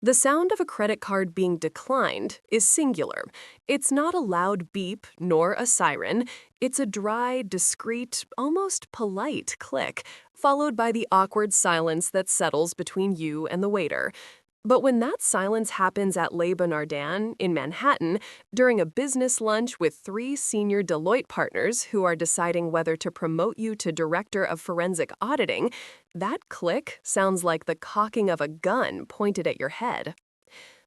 The sound of a credit card being declined is singular. It's not a loud beep nor a siren. It's a dry, discreet, almost polite click, followed by the awkward silence that settles between you and the waiter. But when that silence happens at Le Bernardin in Manhattan during a business lunch with three senior Deloitte partners who are deciding whether to promote you to Director of Forensic Auditing, that click sounds like the cocking of a gun pointed at your head.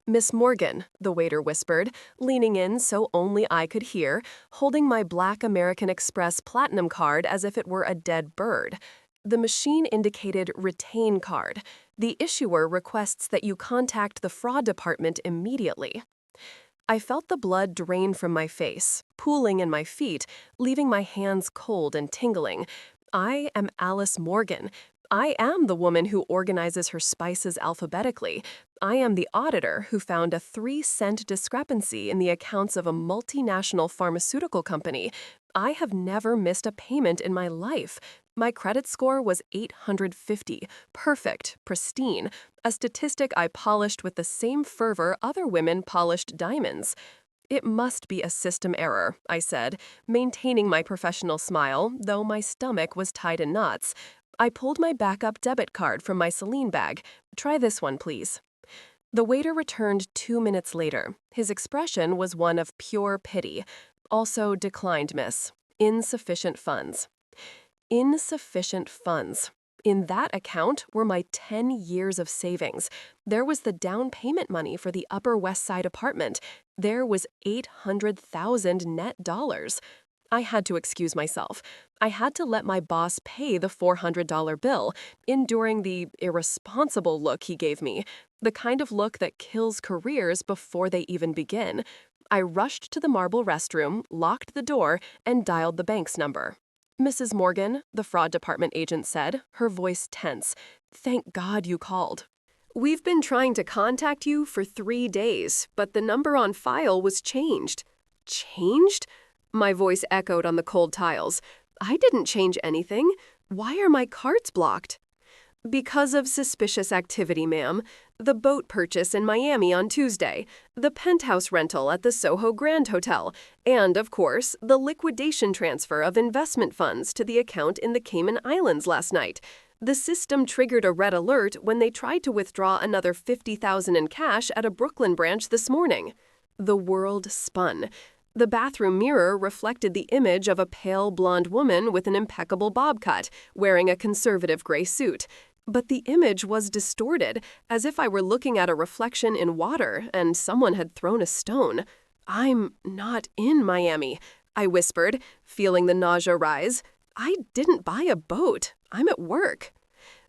Miss Morgan, the waiter whispered, leaning in so only I could hear, holding my black American Express Platinum card as if it were a dead bird. The machine indicated retain card. The issuer requests that you contact the fraud department immediately. I felt the blood drain from my face, pooling in my feet, leaving my hands cold and tingling. I am Alice Morgan. I am the woman who organizes her spices alphabetically. I am the auditor who found a 3-cent discrepancy in the accounts of a multinational pharmaceutical company. I have never missed a payment in my life. My credit score was 850, perfect, pristine, a statistic I polished with the same fervor other women polished diamonds. It must be a system error, I said, maintaining my professional smile, though my stomach was tied in knots. I pulled my backup debit card from my Celine bag. Try this one, please. The waiter returned 2 minutes later. His expression was one of pure pity. Also declined, miss. Insufficient funds. Insufficient funds. In that account were my 10 years of savings. There was the down payment money for the Upper West Side apartment. There was $800,000 net dollars. I had to excuse myself. I had to let my boss pay the $400 bill, enduring the irresponsible look he gave me, the kind of look that kills careers before they even begin. I rushed to the marble restroom, locked the door, and dialed the bank's number. Mrs. Morgan, the fraud department agent said, her voice tense. Thank God you called. We've been trying to contact you for 3 days, but the number on file was changed. Changed? My voice echoed on the cold tiles. I didn't change anything. Why are my cards blocked? Because of suspicious activity, ma'am. The boat purchase in Miami on Tuesday, the penthouse rental at the Soho Grand Hotel, and, of course, the liquidation transfer of investment funds to the account in the Cayman Islands last night. The system triggered a red alert when they tried to withdraw another $50,000 in cash at a Brooklyn branch this morning. The world spun. The bathroom mirror reflected the image of a pale blonde woman with an impeccable bob cut, wearing a conservative gray suit. But the image was distorted, as if I were looking at a reflection in water and someone had thrown a stone. I'm not in Miami, I whispered, feeling the nausea rise. I didn't buy a boat. I'm at work.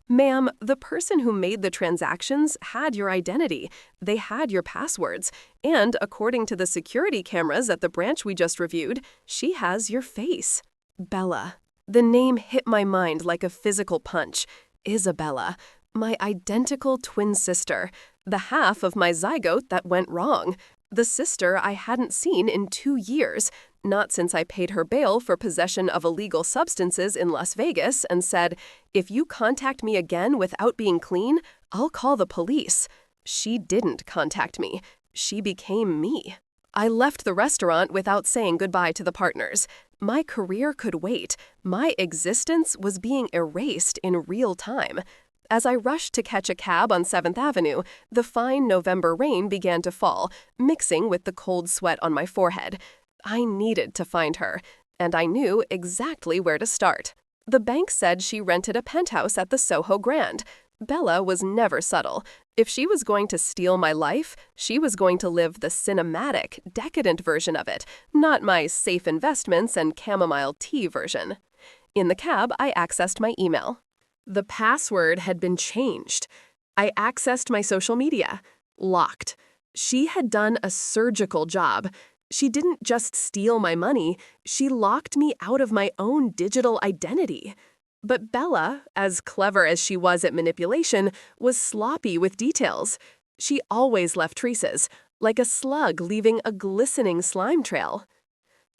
Ma'am, the person who made the transactions had your identity. They had your passwords. And according to the security cameras at the branch we just reviewed, she has your face. Bella. The name hit my mind like a physical punch. Isabella, my identical twin sister, the half of my zygote that went wrong, the sister I hadn't seen in 2 years, not since I paid her bail for possession of illegal substances in Las Vegas and said, if you contact me again without being clean, I'll call the police. She didn't contact me. She became me. I left the restaurant without saying goodbye to the partners. My career could wait. My existence was being erased in real time. As I rushed to catch a cab on 7th Avenue, the fine November rain began to fall, mixing with the cold sweat on my forehead. I needed to find her, and I knew exactly where to start. The bank said she rented a penthouse at the Soho Grand. Bella was never subtle. If she was going to steal my life, she was going to live the cinematic, decadent version of it, not my safe investments and chamomile tea version. In the cab, I accessed my email. The password had been changed. I accessed my social media. Locked. She had done a surgical job. She didn't just steal my money, she locked me out of my own digital identity. But Bella, as clever as she was at manipulation, was sloppy with details. She always left traces, like a slug leaving a glistening slime trail.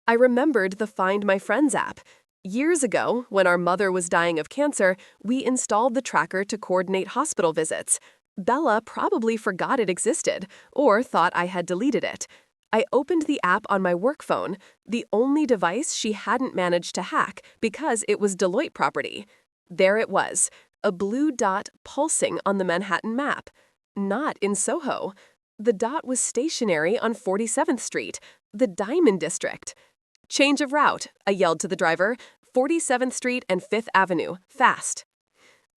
I remembered the Find My Friends app. Years ago, when our mother was dying of cancer, we installed the tracker to coordinate hospital visits. Bella probably forgot it existed or thought I had deleted it. I opened the app on my work phone, the only device she hadn't managed to hack because it was Deloitte property. There it was, a blue dot pulsing on the Manhattan map. Not in Soho. The dot was stationary on 47th Street, the Diamond District. Change of route, I yelled to the driver. 47th Street and 5th Avenue, fast.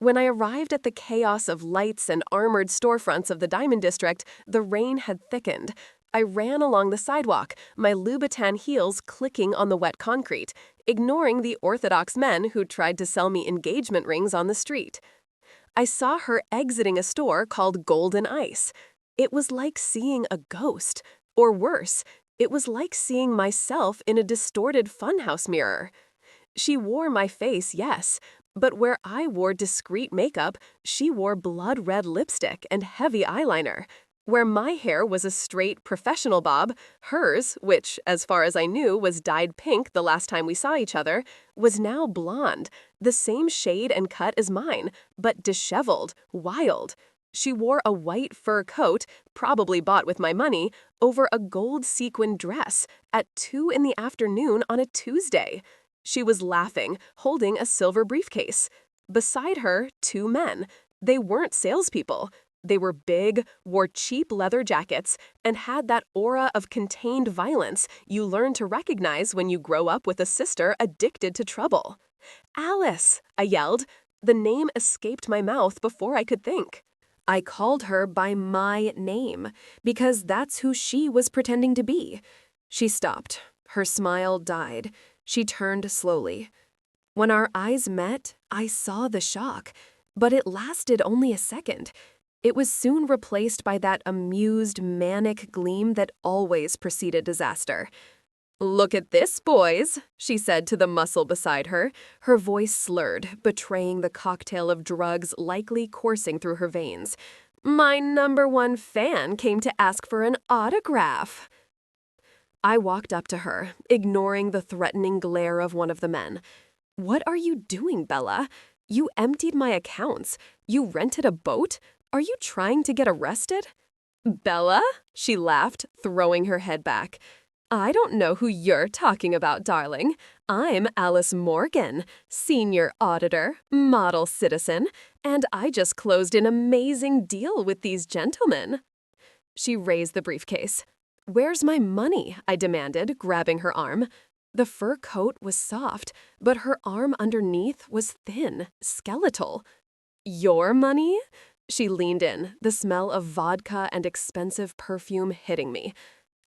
When I arrived at the chaos of lights and armored storefronts of the Diamond District, the rain had thickened. I ran along the sidewalk, my Louboutin heels clicking on the wet concrete, ignoring the orthodox men who tried to sell me engagement rings on the street. I saw her exiting a store called Golden Ice. It was like seeing a ghost. Or worse, it was like seeing myself in a distorted funhouse mirror. She wore my face, yes, but where I wore discreet makeup, she wore blood-red lipstick and heavy eyeliner. Where my hair was a straight professional bob, hers, which, as far as I knew, was dyed pink the last time we saw each other, was now blonde, the same shade and cut as mine, but disheveled, wild. She wore a white fur coat, probably bought with my money, over a gold sequin dress at 2 in the afternoon on a Tuesday. She was laughing, holding a silver briefcase. Beside her, 2 men. They weren't salespeople. They were big, wore cheap leather jackets, and had that aura of contained violence you learn to recognize when you grow up with a sister addicted to trouble. "Alice!" I yelled. The name escaped my mouth before I could think. I called her by my name, because that's who she was pretending to be. She stopped. Her smile died. She turned slowly. When our eyes met, I saw the shock, but it lasted only a second. It was soon replaced by that amused, manic gleam that always preceded disaster. "Look at this, boys," she said to the muscle beside her, her voice slurred, betraying the cocktail of drugs likely coursing through her veins. "My #1 fan came to ask for an autograph." I walked up to her, ignoring the threatening glare of one of the men. "What are you doing, Bella? You emptied my accounts. You rented a boat? Are you trying to get arrested?" "Bella?" she laughed, throwing her head back. "I don't know who you're talking about, darling. I'm Alice Morgan, senior auditor, model citizen, and I just closed an amazing deal with these gentlemen." She raised the briefcase. "Where's my money?" I demanded, grabbing her arm. The fur coat was soft, but her arm underneath was thin, skeletal. "Your money?" She leaned in, the smell of vodka and expensive perfume hitting me.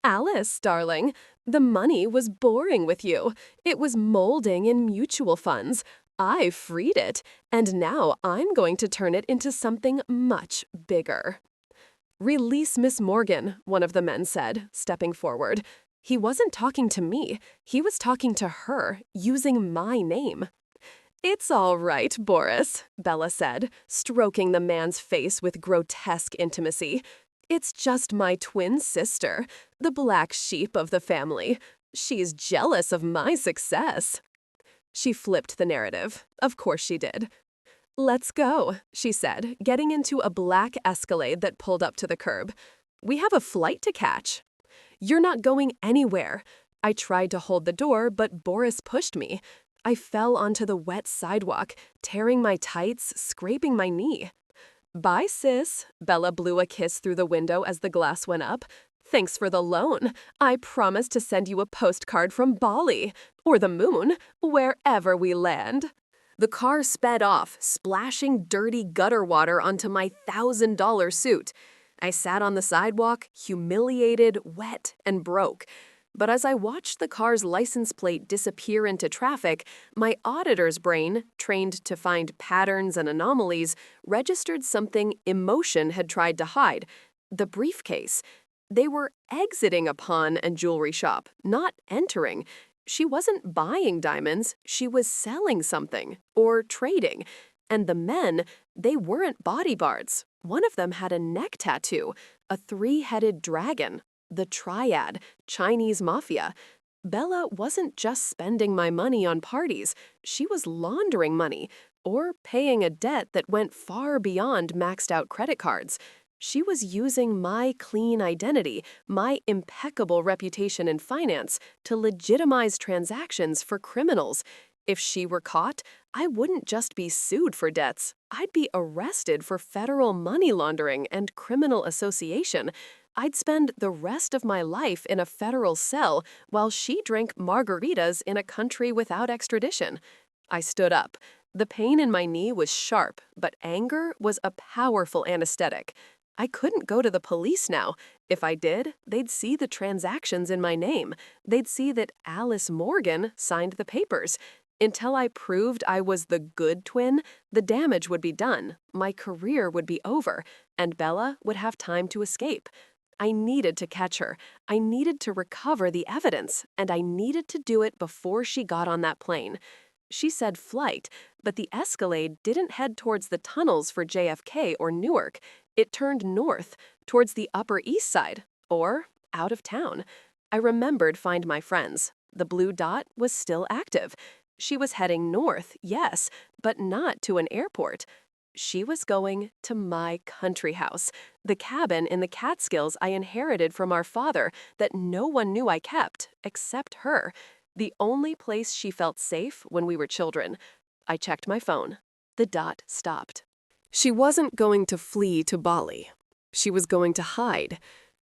"Alice, darling, the money was boring with you. It was molding in mutual funds. I freed it, and now I'm going to turn it into something much bigger." "Release Miss Morgan," one of the men said, stepping forward. He wasn't talking to me. He was talking to her, using my name. "It's all right, Boris," Bella said, stroking the man's face with grotesque intimacy. "It's just my twin sister, the black sheep of the family. She's jealous of my success." She flipped the narrative. Of course she did. "Let's go," she said, getting into a black Escalade that pulled up to the curb. "We have a flight to catch." "You're not going anywhere." I tried to hold the door, but Boris pushed me. I fell onto the wet sidewalk, tearing my tights, scraping my knee. "Bye, sis." Bella blew a kiss through the window as the glass went up. "Thanks for the loan. I promise to send you a postcard from Bali, or the moon, wherever we land." The car sped off, splashing dirty gutter water onto my $1,000 suit. I sat on the sidewalk, humiliated, wet, and broke. But as I watched the car's license plate disappear into traffic, my auditor's brain, trained to find patterns and anomalies, registered something emotion had tried to hide: the briefcase. They were exiting a pawn and jewelry shop, not entering. She wasn't buying diamonds, she was selling something, or trading. And the men, they weren't bodyguards. One of them had a neck tattoo, a 3-headed dragon, the Triad, Chinese mafia. Bella wasn't just spending my money on parties, she was laundering money, or paying a debt that went far beyond maxed out credit cards. She was using my clean identity, my impeccable reputation in finance, to legitimize transactions for criminals. If she were caught, I wouldn't just be sued for debts. I'd be arrested for federal money laundering and criminal association. I'd spend the rest of my life in a federal cell while she drank margaritas in a country without extradition. I stood up. The pain in my knee was sharp, but anger was a powerful anesthetic. I couldn't go to the police now. If I did, they'd see the transactions in my name. They'd see that Alice Morgan signed the papers. Until I proved I was the good twin, the damage would be done, my career would be over, and Bella would have time to escape. I needed to catch her. I needed to recover the evidence, and I needed to do it before she got on that plane. She said flight, but the Escalade didn't head towards the tunnels for JFK or Newark. It turned north, towards the Upper East Side, or out of town. I remembered Find My Friends. The blue dot was still active. She was heading north, yes, but not to an airport. She was going to my country house, the cabin in the Catskills I inherited from our father that no one knew I kept, except her. The only place she felt safe when we were children. I checked my phone. The dot stopped. She wasn't going to flee to Bali. She was going to hide,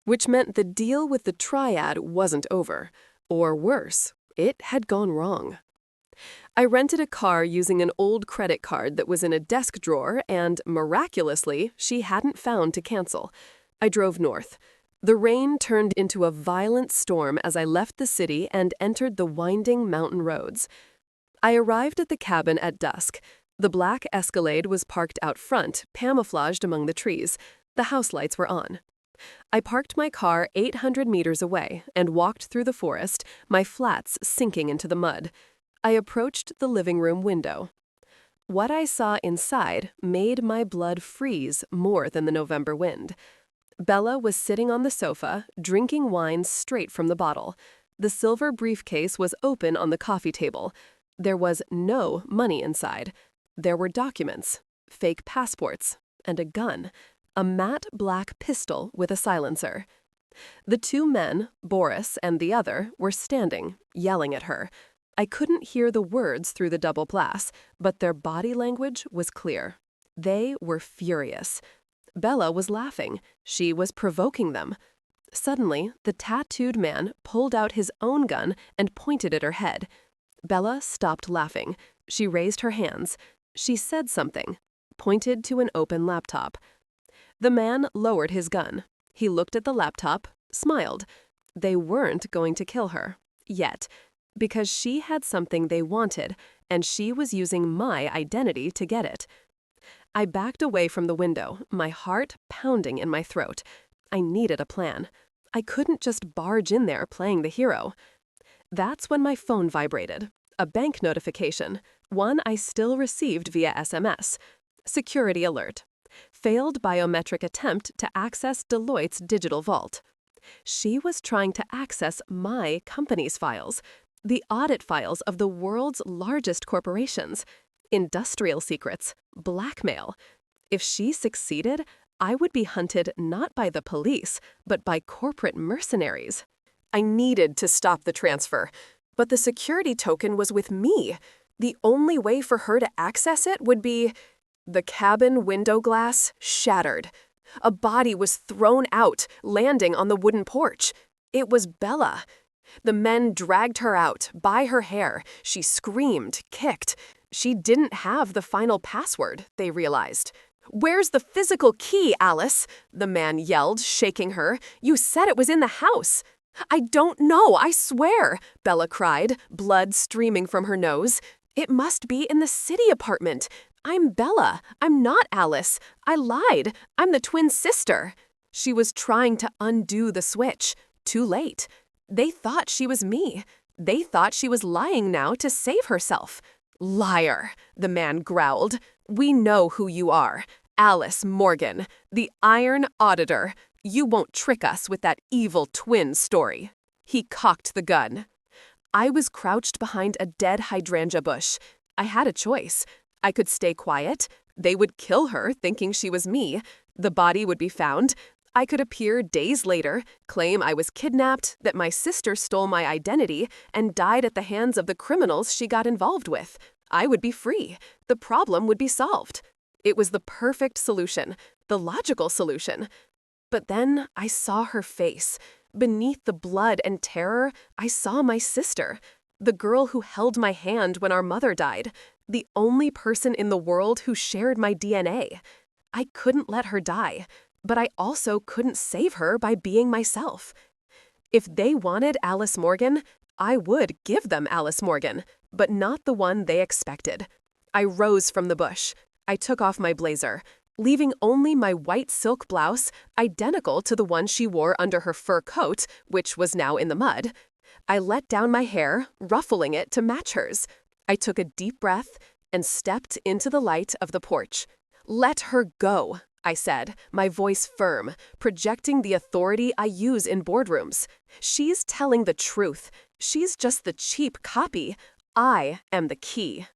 which meant the deal with the triad wasn't over. Or worse, it had gone wrong. I rented a car using an old credit card that was in a desk drawer and, miraculously, she hadn't found to cancel. I drove north. The rain turned into a violent storm as I left the city and entered the winding mountain roads. I arrived at the cabin at dusk. The black Escalade was parked out front, camouflaged among the trees. The house lights were on. I parked my car 800 meters away and walked through the forest, my flats sinking into the mud. I approached the living room window. What I saw inside made my blood freeze more than the November wind. Bella was sitting on the sofa, drinking wine straight from the bottle. The silver briefcase was open on the coffee table. There was no money inside. There were documents, fake passports, and a gun, a matte black pistol with a silencer. The two men, Boris and the other, were standing, yelling at her. I couldn't hear the words through the double glass, but their body language was clear. They were furious. Bella was laughing. She was provoking them. Suddenly, the tattooed man pulled out his own gun and pointed at her head. Bella stopped laughing. She raised her hands. She said something, pointed to an open laptop. The man lowered his gun. He looked at the laptop, smiled. They weren't going to kill her, yet, because she had something they wanted, and she was using my identity to get it. I backed away from the window, my heart pounding in my throat. I needed a plan. I couldn't just barge in there playing the hero. That's when my phone vibrated. A bank notification, one I still received via SMS. Security alert. Failed biometric attempt to access Deloitte's digital vault. She was trying to access my company's files. The audit files of the world's largest corporations, industrial secrets, blackmail. If she succeeded, I would be hunted not by the police, but by corporate mercenaries. I needed to stop the transfer, but the security token was with me. The only way for her to access it would be... The cabin window glass shattered. A body was thrown out, landing on the wooden porch. It was Bella. The men dragged her out, by her hair. She screamed, kicked. She didn't have the final password, they realized. "Where's the physical key, Alice?" the man yelled, shaking her. "You said it was in the house." "I don't know, I swear," Bella cried, blood streaming from her nose. "It must be in the city apartment. I'm Bella. I'm not Alice. I lied. I'm the twin sister." She was trying to undo the switch. Too late. They thought she was me. They thought she was lying now to save herself. "Liar," the man growled. "We know who you are. Alice Morgan, the Iron Auditor. You won't trick us with that evil twin story." He cocked the gun. I was crouched behind a dead hydrangea bush. I had a choice. I could stay quiet. They would kill her, thinking she was me. The body would be found. I could appear days later, claim I was kidnapped, that my sister stole my identity, and died at the hands of the criminals she got involved with. I would be free. The problem would be solved. It was the perfect solution, the logical solution. But then I saw her face. Beneath the blood and terror, I saw my sister, the girl who held my hand when our mother died, the only person in the world who shared my DNA. I couldn't let her die, but I also couldn't save her by being myself. If they wanted Alice Morgan, I would give them Alice Morgan, but not the one they expected. I rose from the bush. I took off my blazer, leaving only my white silk blouse, identical to the one she wore under her fur coat, which was now in the mud. I let down my hair, ruffling it to match hers. I took a deep breath and stepped into the light of the porch. "Let her go," I said, my voice firm, projecting the authority I use in boardrooms. "She's telling the truth. She's just the cheap copy. I am the key."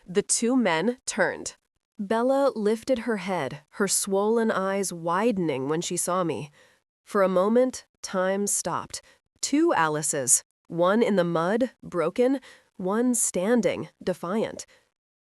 The two men turned. Bella lifted her head, her swollen eyes widening when she saw me. For a moment, time stopped. Two Alices, one in the mud, broken, one standing, defiant.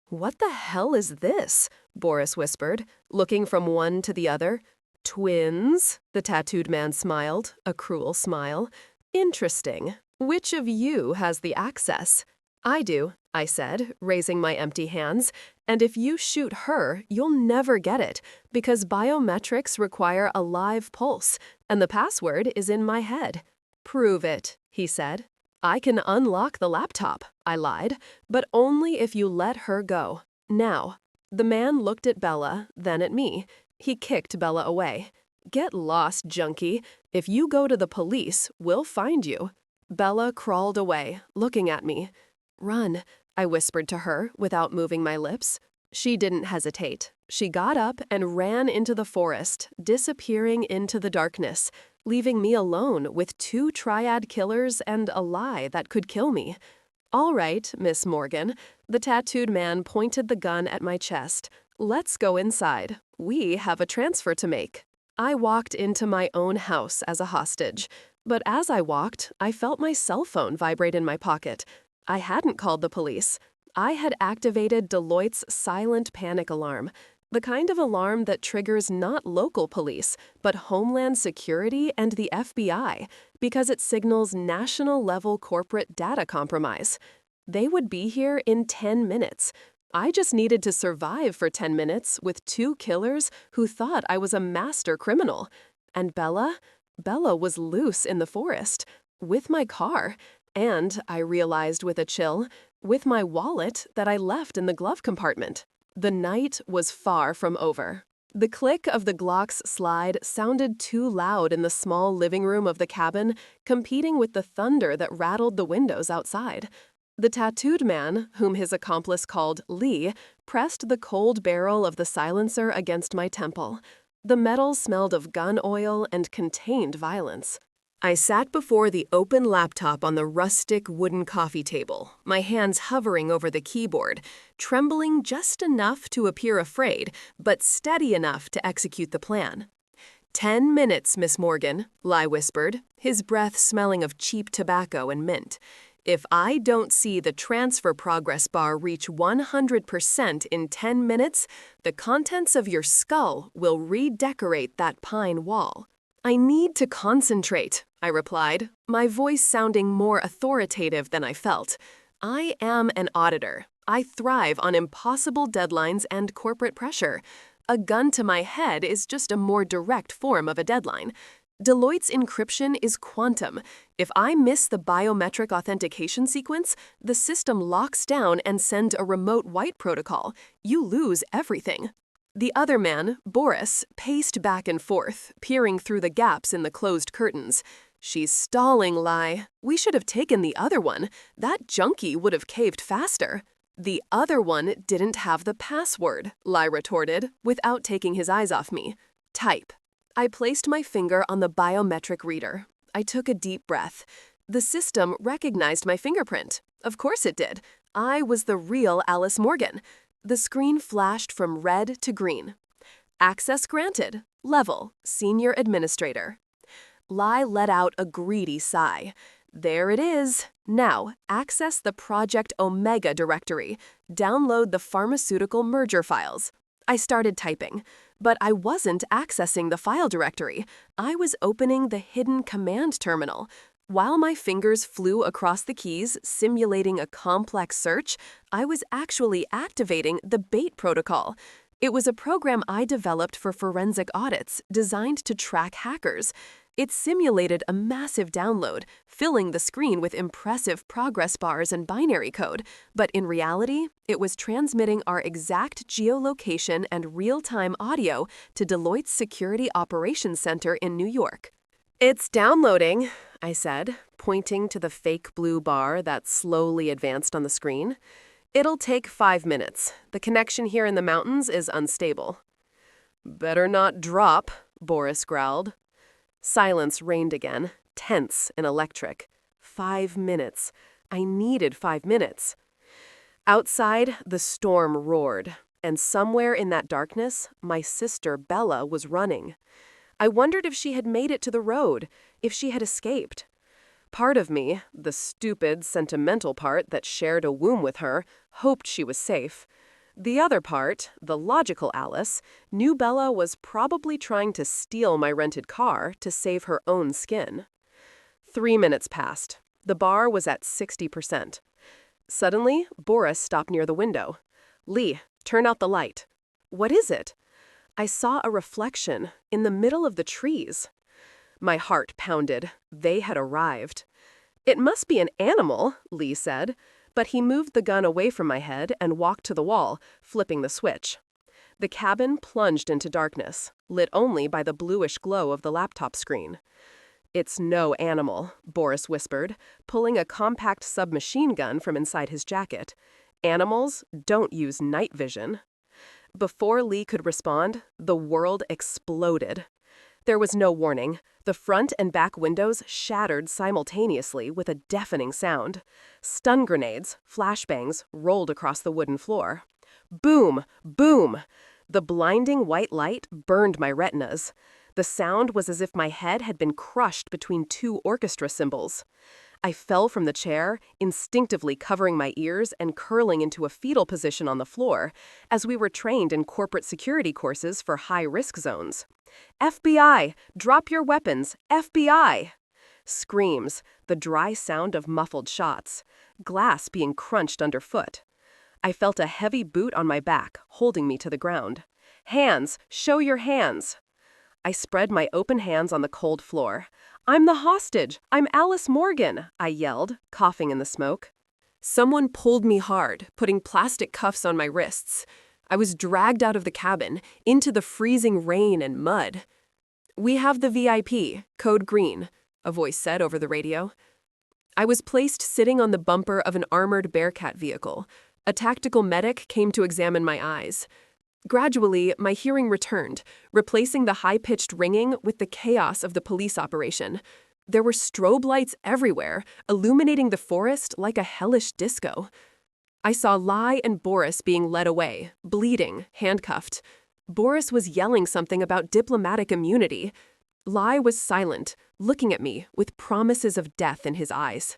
"What the hell is this?" Boris whispered, looking from one to the other. "Twins?" The tattooed man smiled, a cruel smile. "Interesting. Which of you has the access?" "I do," I said, raising my empty hands. "And if you shoot her, you'll never get it, because biometrics require a live pulse, and the password is in my head." "Prove it," he said. "I can unlock the laptop," I lied, "but only if you let her go. Now." The man looked at Bella, then at me. He kicked Bella away. "Get lost, junkie. If you go to the police, we'll find you." Bella crawled away, looking at me. "Run," I whispered to her without moving my lips. She didn't hesitate. She got up and ran into the forest, disappearing into the darkness, leaving me alone with two triad killers and a lie that could kill me. "All right, Miss Morgan." The tattooed man pointed the gun at my chest. "Let's go inside. We have a transfer to make." I walked into my own house as a hostage, but as I walked, I felt my cell phone vibrate in my pocket. I hadn't called the police. I had activated Deloitte's silent panic alarm, the kind of alarm that triggers not local police, but Homeland Security and the FBI, because it signals national-level corporate data compromise. They would be here in 10 minutes. I just needed to survive for 10 minutes with two killers who thought I was a master criminal. And Bella was loose in the forest, with my car, and, I realized with a chill, with my wallet that I left in the glove compartment. The night was far from over. The click of the Glock's slide sounded too loud in the small living room of the cabin, competing with the thunder that rattled the windows outside. The tattooed man, whom his accomplice called Lee, pressed the cold barrel of the silencer against my temple. The metal smelled of gun oil and contained violence. I sat before the open laptop on the rustic wooden coffee table, my hands hovering over the keyboard, trembling just enough to appear afraid, but steady enough to execute the plan. 10 minutes, Miss Morgan, Ly whispered, his breath smelling of cheap tobacco and mint. "If I don't see the transfer progress bar reach 100% in 10 minutes, the contents of your skull will redecorate that pine wall." "I need to concentrate," I replied, my voice sounding more authoritative than I felt. "I am an auditor. I thrive on impossible deadlines and corporate pressure. A gun to my head is just a more direct form of a deadline. Deloitte's encryption is quantum. If I miss the biometric authentication sequence, the system locks down and sends a remote white protocol. You lose everything." The other man, Boris, paced back and forth, peering through the gaps in the closed curtains. "She's stalling, Ly. We should have taken the other one. That junkie would have caved faster." "The other one didn't have the password," Ly retorted, without taking his eyes off me. "Type." I placed my finger on the biometric reader. I took a deep breath. The system recognized my fingerprint. Of course it did. I was the real Alice Morgan. The screen flashed from red to green. Access granted. Level, Senior Administrator. Lai let out a greedy sigh. There it is. Now, access the Project Omega directory. Download the pharmaceutical merger files. I started typing, but I wasn't accessing the file directory. I was opening the hidden command terminal. While my fingers flew across the keys, simulating a complex search, I was actually activating the BAIT protocol. It was a program I developed for forensic audits designed to track hackers. It simulated a massive download, filling the screen with impressive progress bars and binary code, but in reality, it was transmitting our exact geolocation and real-time audio to Deloitte's Security Operations Center in New York. "It's downloading," I said, pointing to the fake blue bar that slowly advanced on the screen. "It'll take 5 minutes. The connection here in the mountains is unstable." "Better not drop," Boris growled. Silence reigned again, tense and electric. 5 minutes. I needed 5 minutes. Outside, the storm roared, and somewhere in that darkness, my sister Bella was running. I wondered if she had made it to the road, if she had escaped. Part of me, the stupid, sentimental part that shared a womb with her, hoped she was safe. The other part, the logical Alice, knew Bella was probably trying to steal my rented car to save her own skin. 3 minutes passed. The bar was at 60%. Suddenly, Boris stopped near the window. "Lee, turn out the light." "What is it?" I saw a reflection in the middle of the trees. My heart pounded. They had arrived. "It must be an animal," Lee said, but he moved the gun away from my head and walked to the wall, flipping the switch. The cabin plunged into darkness, lit only by the bluish glow of the laptop screen. "It's no animal," Boris whispered, pulling a compact submachine gun from inside his jacket. "Animals don't use night vision." Before Lee could respond, the world exploded. There was no warning. The front and back windows shattered simultaneously with a deafening sound. Stun grenades, flashbangs, rolled across the wooden floor. Boom! Boom! The blinding white light burned my retinas. The sound was as if my head had been crushed between 2 orchestra cymbals. I fell from the chair, instinctively covering my ears and curling into a fetal position on the floor, as we were trained in corporate security courses for high-risk zones. "FBI! Drop your weapons! FBI!" Screams, the dry sound of muffled shots, glass being crunched underfoot. I felt a heavy boot on my back, holding me to the ground. "Hands! Show your hands!" I spread my open hands on the cold floor. "I'm the hostage! I'm Alice Morgan!" I yelled, coughing in the smoke. Someone pulled me hard, putting plastic cuffs on my wrists. I was dragged out of the cabin, into the freezing rain and mud. "We have the VIP, code green," a voice said over the radio. I was placed sitting on the bumper of an armored Bearcat vehicle. A tactical medic came to examine my eyes. Gradually, my hearing returned, replacing the high-pitched ringing with the chaos of the police operation. There were strobe lights everywhere, illuminating the forest like a hellish disco. I saw Lai and Boris being led away, bleeding, handcuffed. Boris was yelling something about diplomatic immunity. Lai was silent, looking at me with promises of death in his eyes.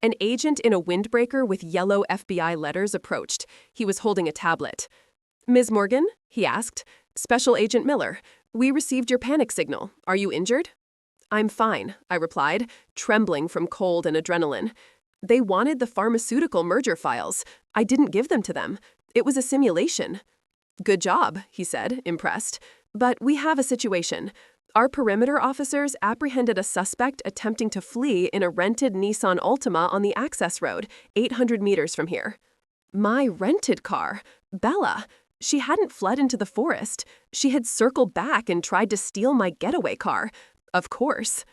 An agent in a windbreaker with yellow FBI letters approached. He was holding a tablet. "Ms. Morgan?" he asked. "Special Agent Miller. We received your panic signal. Are you injured?" "I'm fine," I replied, trembling from cold and adrenaline. "They wanted the pharmaceutical merger files. I didn't give them to them. It was a simulation." "Good job," he said, impressed. "But we have a situation. Our perimeter officers apprehended a suspect attempting to flee in a rented Nissan Altima on the access road, 800 meters from here." My rented car? Bella. She hadn't fled into the forest. She had circled back and tried to steal my getaway car. Of course.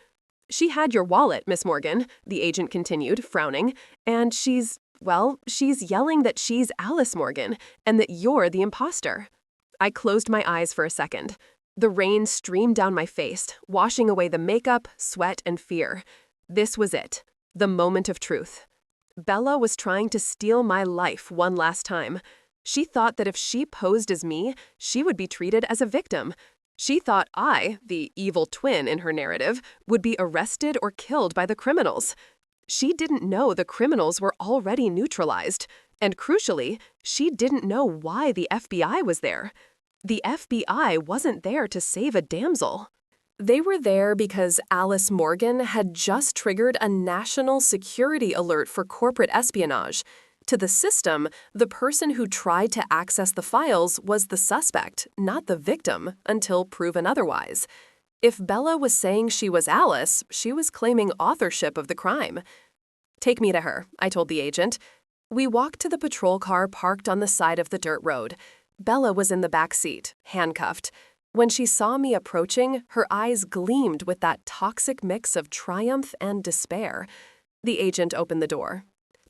"She had your wallet, Miss Morgan," the agent continued, frowning, "and she's yelling that she's Alice Morgan and that you're the imposter." I closed my eyes for a second. The rain streamed down my face, washing away the makeup, sweat, and fear. This was it, the moment of truth. Bella was trying to steal my life one last time. She thought that if she posed as me, she would be treated as a victim. She thought I, the evil twin in her narrative, would be arrested or killed by the criminals. She didn't know the criminals were already neutralized. And crucially, she didn't know why the FBI was there. The FBI wasn't there to save a damsel. They were there because Alice Morgan had just triggered a national security alert for corporate espionage. To the system, the person who tried to access the files was the suspect, not the victim, until proven otherwise. If Bella was saying she was Alice, she was claiming authorship of the crime. "Take me to her," I told the agent. We walked to the patrol car parked on the side of the dirt road. Bella was in the back seat, handcuffed. When she saw me approaching, her eyes gleamed with that toxic mix of triumph and despair. The agent opened the door.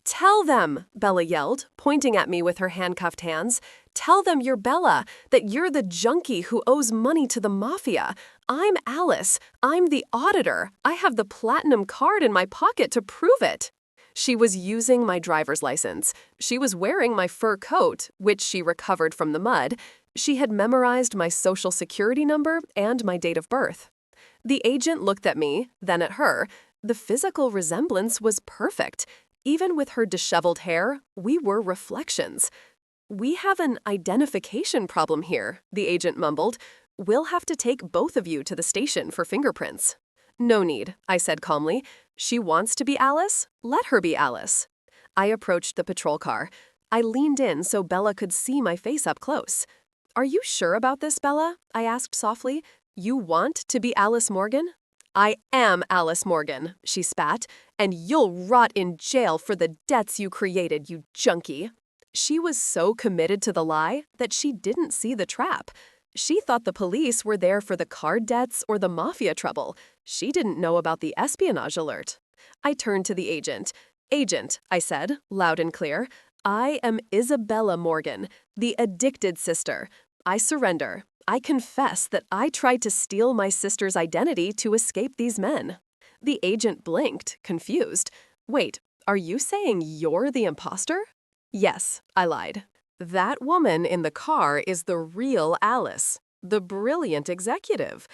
"Tell them," Bella yelled, pointing at me with her handcuffed hands. "Tell them you're Bella, that you're the junkie who owes money to the mafia. I'm Alice. I'm the auditor. I have the platinum card in my pocket to prove it." She was using my driver's license. She was wearing my fur coat, which she recovered from the mud. She had memorized my social security number and my date of birth. The agent looked at me, then at her. The physical resemblance was perfect. Even with her disheveled hair, we were reflections. "We have an identification problem here," the agent mumbled. "We'll have to take both of you to the station for fingerprints." "No need," I said calmly. "She wants to be Alice? Let her be Alice." I approached the patrol car. I leaned in so Bella could see my face up close. "Are you sure about this, Bella?" I asked softly. "You want to be Alice Morgan?" "I am Alice Morgan," she spat, "and you'll rot in jail for the debts you created, you junkie." She was so committed to the lie that she didn't see the trap. She thought the police were there for the card debts or the mafia trouble. She didn't know about the espionage alert. I turned to the agent. "Agent," I said, loud and clear, "I am Isabella Morgan, the addicted sister. I surrender. I confess that I tried to steal my sister's identity to escape these men." The agent blinked, confused. "Wait, are you saying you're the imposter?" "Yes," I lied. "That woman in the car is the real Alice, the brilliant executive.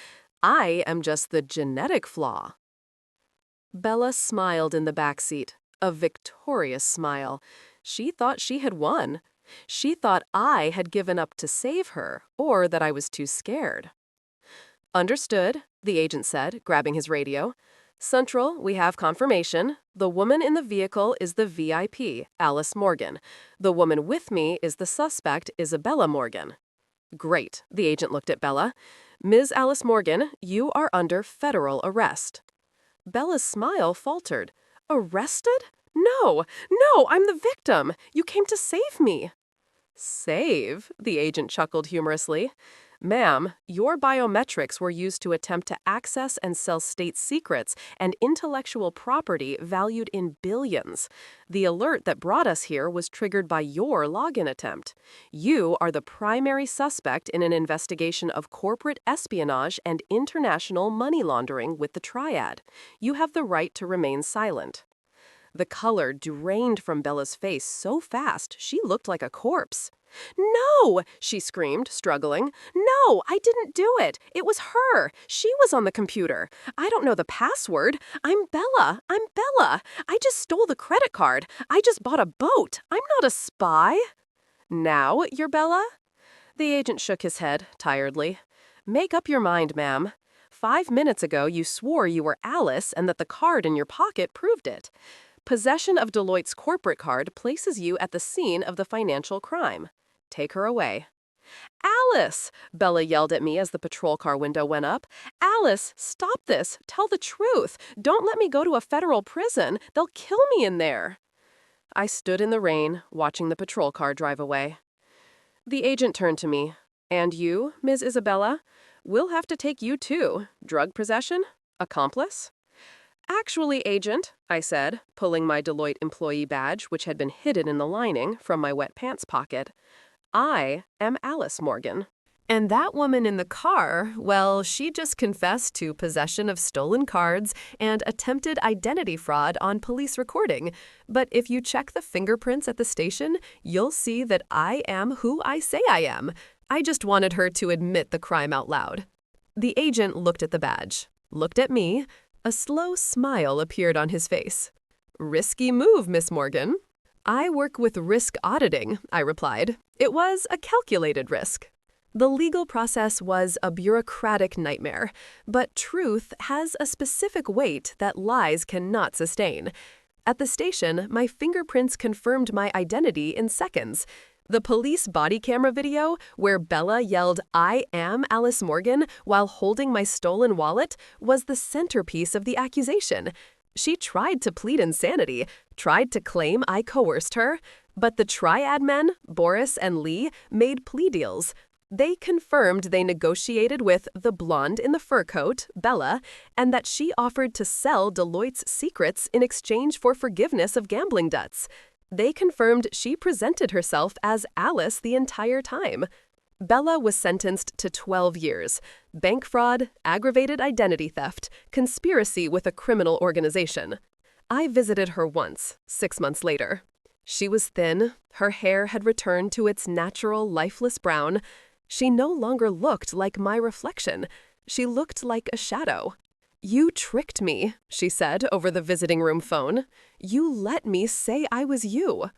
I am just the genetic flaw." Bella smiled in the back seat, a victorious smile. She thought she had won. She thought I had given up to save her, or that I was too scared. "Understood," the agent said, grabbing his radio. "Central, we have confirmation. The woman in the vehicle is the VIP, Alice Morgan. The woman with me is the suspect, Isabella Morgan." "Great," the agent looked at Bella. "Ms. Alice Morgan, you are under federal arrest." Bella's smile faltered. "Arrested? No, no, I'm the victim. You came to save me." "Save?" the agent chuckled humorously. "Ma'am, your biometrics were used to attempt to access and sell state secrets and intellectual property valued in billions. The alert that brought us here was triggered by your login attempt. You are the primary suspect in an investigation of corporate espionage and international money laundering with the Triad. You have the right to remain silent." The color drained from Bella's face so fast she looked like a corpse. "No!" she screamed, struggling. "No, I didn't do it. It was her. She was on the computer. I don't know the password. I'm Bella. I'm Bella. I just stole the credit card. I just bought a boat. I'm not a spy." "Now you're Bella?" The agent shook his head, tiredly. "Make up your mind, ma'am. 5 minutes ago you swore you were Alice and that the card in your pocket proved it. Possession of Deloitte's corporate card places you at the scene of the financial crime. Take her away." "Alice!" Bella yelled at me as the patrol car window went up. "Alice, stop this. Tell the truth. Don't let me go to a federal prison. They'll kill me in there." I stood in the rain, watching the patrol car drive away. The agent turned to me. "And you, Ms. Isabella? We'll have to take you too. Drug possession? Accomplice?" "Actually, agent," I said, pulling my Deloitte employee badge, which had been hidden in the lining, from my wet pants pocket, "I am Alice Morgan." And that woman in the car, well, she just confessed to possession of stolen cards and attempted identity fraud on police recording. But if you check the fingerprints at the station, you'll see that I am who I say I am. I just wanted her to admit the crime out loud. The agent looked at the badge, looked at me. A slow smile appeared on his face. "Risky move, Miss Morgan." "I work with risk auditing," I replied. It was a calculated risk. The legal process was a bureaucratic nightmare, but truth has a specific weight that lies cannot sustain. At the station, my fingerprints confirmed my identity in seconds. The police body camera video, where Bella yelled, "I am Alice Morgan," while holding my stolen wallet, was the centerpiece of the accusation. She tried to plead insanity, tried to claim I coerced her, but the triad men, Boris and Lee, made plea deals. They confirmed they negotiated with the blonde in the fur coat, Bella, and that she offered to sell Deloitte's secrets in exchange for forgiveness of gambling debts. They confirmed she presented herself as Alice the entire time. Bella was sentenced to 12 years. Bank fraud, aggravated identity theft, conspiracy with a criminal organization. I visited her once, 6 months later. She was thin, her hair had returned to its natural, lifeless brown. She no longer looked like my reflection. She looked like a shadow. "You tricked me," she said over the visiting room phone. "You let me say I was you."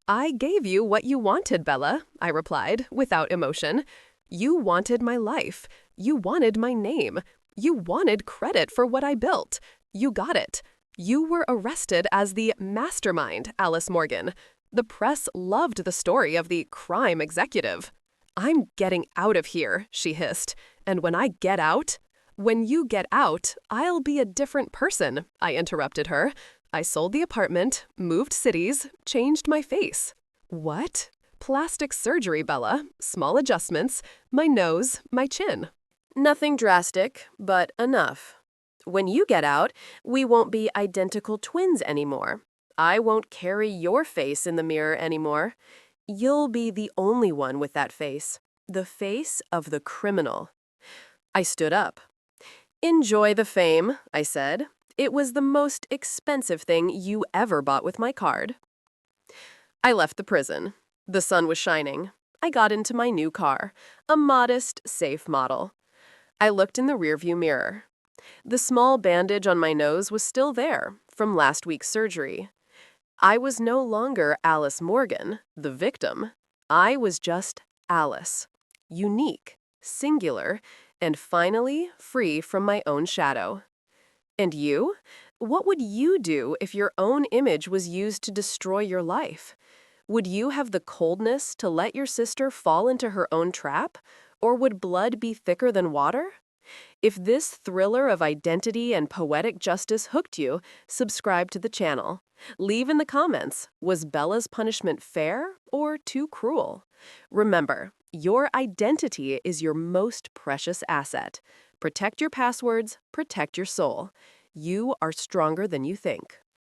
"I gave you what you wanted, Bella," I replied, without emotion. "You wanted my life. You wanted my name. You wanted credit for what I built. You got it. You were arrested as the mastermind, Alice Morgan. The press loved the story of the crime executive." "I'm getting out of here," she hissed. "And when I get out—" "When you get out, I'll be a different person," I interrupted her. I sold the apartment, moved cities, changed my face. "What?" "Plastic surgery, Bella. Small adjustments. My nose, my chin." "Nothing drastic, but enough. When you get out, we won't be identical twins anymore. I won't carry your face in the mirror anymore. You'll be the only one with that face. The face of the criminal." I stood up. "Enjoy the fame," I said. "It was the most expensive thing you ever bought with my card." I left the prison. The sun was shining. I got into my new car, a modest, safe model. I looked in the rearview mirror. The small bandage on my nose was still there, from last week's surgery. I was no longer Alice Morgan, the victim. I was just Alice. Unique, singular, and finally free from my own shadow. And you? What would you do if your own image was used to destroy your life? Would you have the coldness to let your sister fall into her own trap? Or would blood be thicker than water? If this thriller of identity and poetic justice hooked you, subscribe to the channel. Leave in the comments, was Bella's punishment fair or too cruel? Remember, your identity is your most precious asset. Protect your passwords, protect your soul. You are stronger than you think.